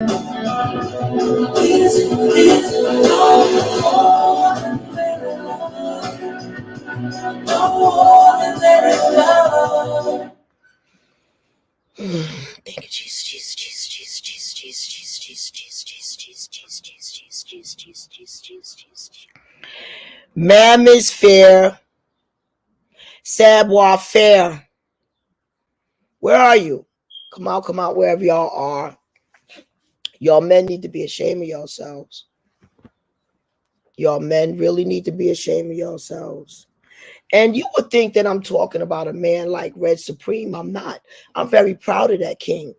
Thank you, Jesus, Jesus, Jesus, Jesus, Jesus, Jesus, Jesus, Jesus, Jesus, Jesus, Jesus, Jesus, Jesus, Jesus, Jesus, Jesus, Jesus. Manosphere, savoir faire. Where are you? Come out, wherever y'all are. Y'all men need to be ashamed of yourselves. Y'all men really need to be ashamed of yourselves. And you would think that I'm talking about a man like Red Supreme. I'm not. I'm very proud of that king.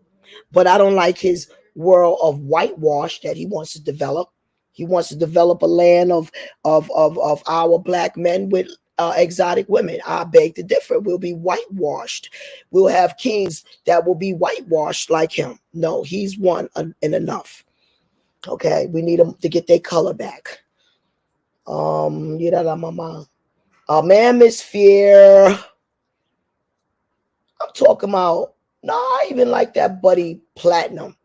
But I don't like his world of whitewash that he wants to develop. He wants to develop a land of our black men with exotic women. I beg to differ. We'll be whitewashed. We'll have kings that will be whitewashed like him. No, he's one and enough. Okay, we need them to get their color back. Manosphere. I'm talking about. No, I even like that Buddy Platinum.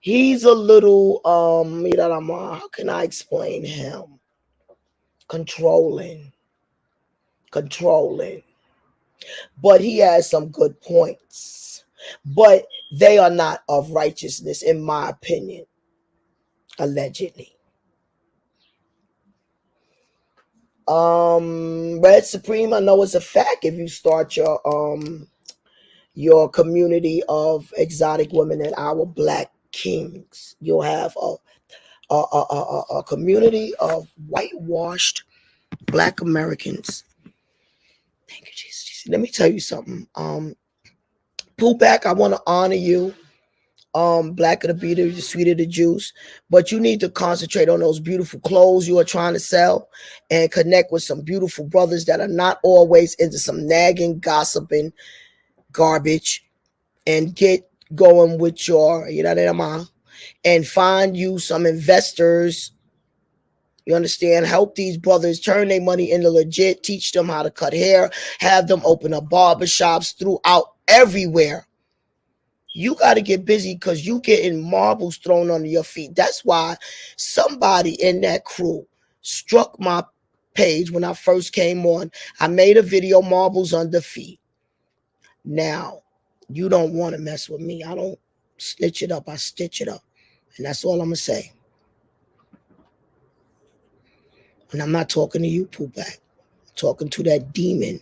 He's a little how can I explain him? Controlling. But he has some good points. But they are not of righteousness, in my opinion. Allegedly. Red Supreme, I know it's a fact. If you start your community of exotic women and our black kings, you'll have a community of whitewashed black Americans. Thank you, Jesus. Let me tell you something. Pullback, I want to honor you. Blacker the beater, the sweeter the juice. But you need to concentrate on those beautiful clothes you are trying to sell and connect with some beautiful brothers that are not always into some nagging, gossiping garbage, and get going with your, and find you some investors. You understand? Help these brothers turn their money into legit, teach them how to cut hair, have them open up barbershops throughout everywhere. You got to get busy because you getting marbles thrown under your feet. That's why somebody in that crew struck my page when I first came on. I made a video, marbles under feet. Now, you don't want to mess with me. I don't snitch it up. I stitch it up. And that's all I'm going to say. And I'm not talking to you, Pullback. I'm talking to that demon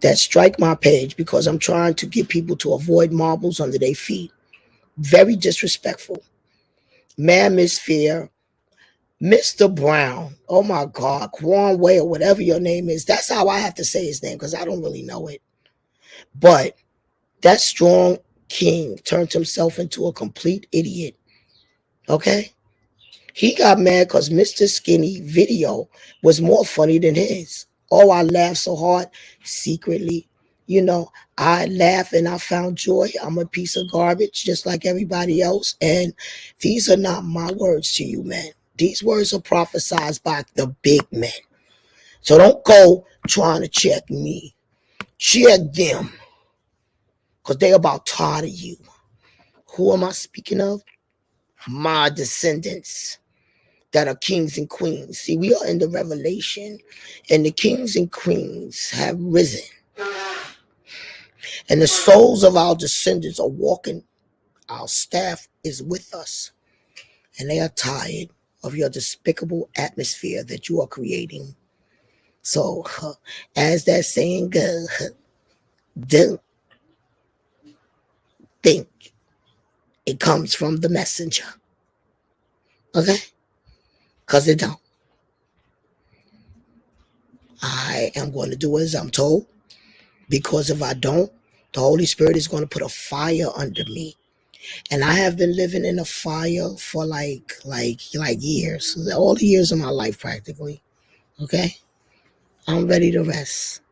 that strike my page because I'm trying to get people to avoid marbles under their feet. Very disrespectful. Manosphere, Mr. Brown. Oh my God, Quan Way or whatever your name is. That's how I have to say his name because I don't really know it. But that strong king turned himself into a complete idiot. Okay? He got mad because Mr. Skinny video was more funny than his. Oh, I laughed so hard secretly. I laugh and I found joy. I'm a piece of garbage just like everybody else. And these are not my words to you, man. These words are prophesied by the big men. So don't go trying to check me. Check them. Because they're about tired of you. Who am I speaking of? My descendants that are kings and queens. See, we are in the revelation, and the kings and queens have risen. And the souls of our descendants are walking. Our staff is with us. And they are tired of your despicable atmosphere that you are creating. So, as that saying goes, don't think it comes from the messenger. Okay? Because it don't. I am going to do as I'm told. Because if I don't, the Holy Spirit is going to put a fire under me. And I have been living in a fire for like years. All the years of my life practically. Okay? I'm ready to rest.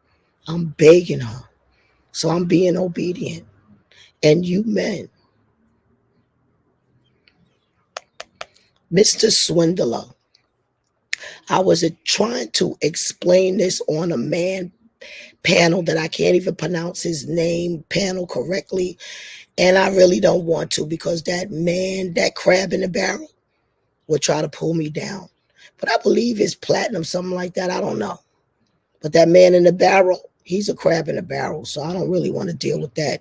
I'm begging her. So I'm being obedient. And you men, Mr. Swindler, I was trying to explain this on a man panel that I can't even pronounce his name panel correctly. And I really don't want to, because that man, that crab in the barrel, will try to pull me down. But I believe it's platinum, something like that. I don't know. But that man in the barrel, he's a crab in the barrel. So I don't really want to deal with that.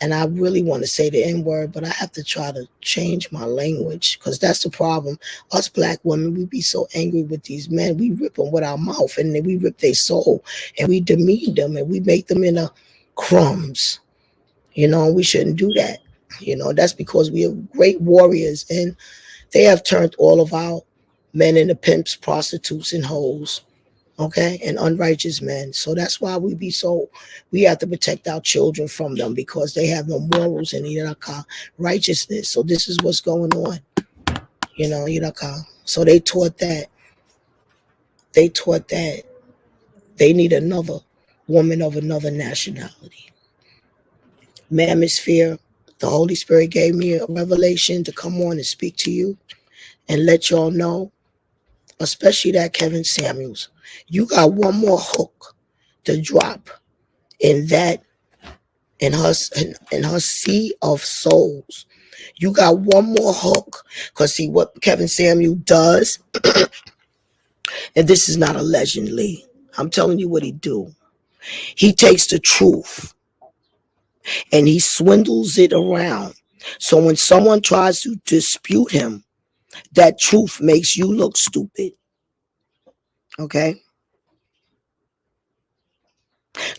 And I really want to say the N word, but I have to try to change my language, because that's the problem. Us black women, we be so angry with these men. We rip them with our mouth, and then we rip their soul, and we demean them, and we make them into crumbs. We shouldn't do that. That's because we are great warriors, and they have turned all of our men into pimps, prostitutes, and hoes, okay, and unrighteous men. So that's why we have to protect our children from them, because they have no morals and righteousness. So this is what's going on, so they taught that they need another woman of another nationality. Manosphere, the Holy Spirit gave me a revelation to come on and speak to you and let y'all know, especially that Kevin Samuels, you got one more hook to drop in that, in her sea of souls. You got one more hook, because see what Kevin Samuel does, and this is not allegedly, I'm telling you what he do. He takes the truth and he swindles it around. So when someone tries to dispute him, that truth makes you look stupid. Okay?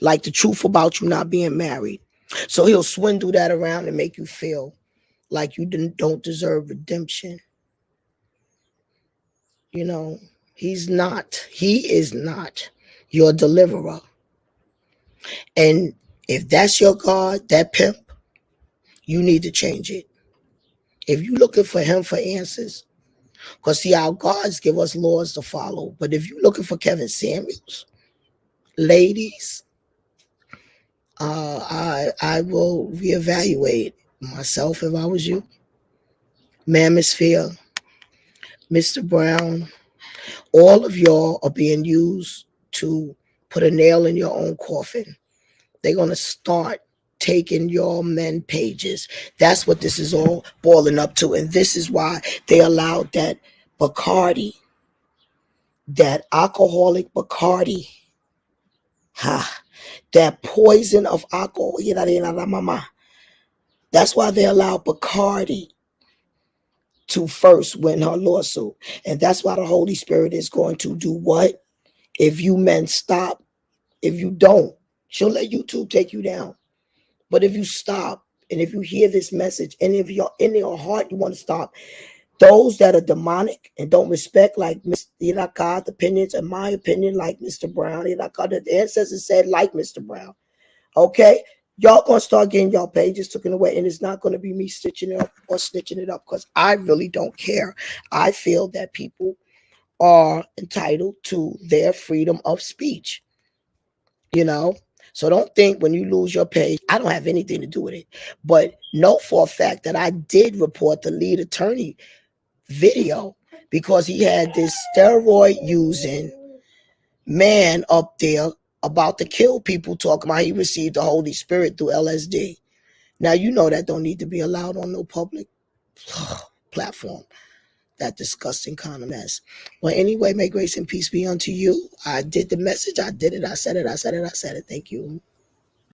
Like the truth about you not being married. So he'll swindle that around and make you feel like you don't deserve redemption. He is not your deliverer. And if that's your God, that pimp, you need to change it. If you're looking for him for answers, because see, our gods give us laws to follow. But if you're looking for Kevin Samuels, ladies, I will reevaluate myself if I was you. Manosphere, Mr. Brown, all of y'all are being used to put a nail in your own coffin. They're going to start taking your men pages. That's what this is all boiling up to. And this is why they allowed that Bacardi, that alcoholic Bacardi, that poison of alcohol. That's why they allowed Bacardi to first win her lawsuit. And that's why the Holy Spirit is going to do what? If you men stop, if you don't, she'll let YouTube take you down. But if you stop, and if you hear this message, and if you're in your heart, you want to stop, those that are demonic and don't respect, like Mr. God's opinions and my opinion, like Mr. Brown, the ancestors said, like Mr. Brown. Okay? Y'all gonna start getting y'all pages taken away, and it's not gonna be me stitching it up or snitching it up, because I really don't care. I feel that people are entitled to their freedom of speech. So don't think when you lose your page, I don't have anything to do with it. But know for a fact that I did report the lead attorney video, because he had this steroid using man up there about to kill people, talking about he received the Holy Spirit through LSD. Now that don't need to be allowed on no public platform. That disgusting kind of mess. Well, anyway, may grace and peace be unto you. I did the message. I did it. I said it. Thank you.